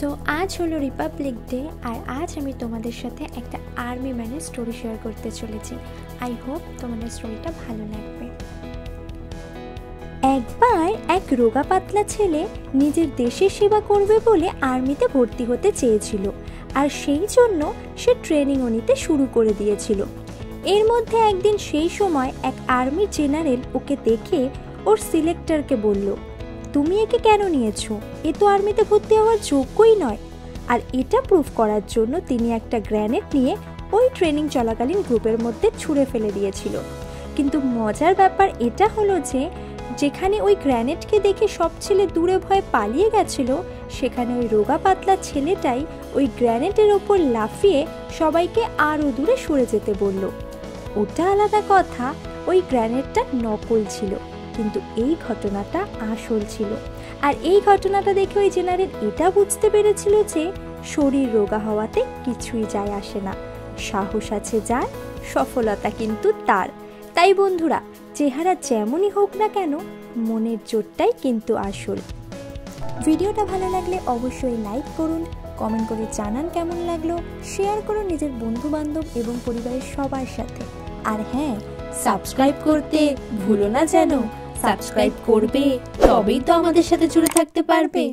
So আজ হলো Republic day আর আজ আমি তোমাদের সাথে একটা আর্মি ম্যানের স্টোরি শেয়ার করতে চলেছি। আই হোপ তোমাদের স্টোরিটা ভালো লাগবে। একবার এক রোগা পাতলা ছেলে নিজের দেশের সেবা করবে বলে আর্মিতে ভর্তি হতে চেয়েছিল, আর সেই জন্য সে ট্রেনিংও নিতে শুরু করে দিয়েছিল। এর মধ্যে একদিন সেই সময় এক আর্মি জেনারেল ওকে দেখে ওর সিলেক্টরকে বলল, তুমি একে কেন নিয়েছো? এ তো আর্মিতে ভর্তি হওয়ার যোগ্যই নয়। আর এটা প্রুফ করার জন্য তিনি একটা গ্রেনেড নিয়ে ওই ট্রেনিং চলাকালীন গ্রুপের মধ্যে ছুঁড়ে ফেলে দিয়েছিল। কিন্তু মজার ব্যাপার এটা হলো যে যেখানে ওই গ্রেনেডকে দেখে সব ছেলে দূরে ভয়ে পালিয়ে গেছিল, সেখানে ওই রোগা পাতলা ছেলেটাই ওই গ্রেনেডের ওপর লাফিয়ে সবাইকে আরও দূরে সরে যেতে বলল। ওটা আলাদা কথা, ওই গ্রেনেডটা নকল ছিল, কিন্তু এই ঘটনাটা আসল ছিল। আর এই ঘটনাটা দেখে ওই জেনারেল এটা বুঝতে পেরেছিল যে শরীর রোগা হওয়াতে কিছুই যায় আসে না, সাহস আছে যার, সফলতা কিন্তু তার। তাই বন্ধুরা, চেহারা যেমনই হোক না কেন, মনের জোরটাই কিন্তু আসল। ভিডিওটা ভালো লাগলে অবশ্যই লাইক করুন, কমেন্ট করে জানান কেমন লাগলো, শেয়ার করুন নিজের বন্ধু বান্ধব এবং পরিবারের সবার সাথে। আর হ্যাঁ, সাবস্ক্রাইব করতে ভুলো না যেন। সাবস্ক্রাইব করবে, তবেই তো আমাদের সাথে জুড়ে থাকতে পারবে।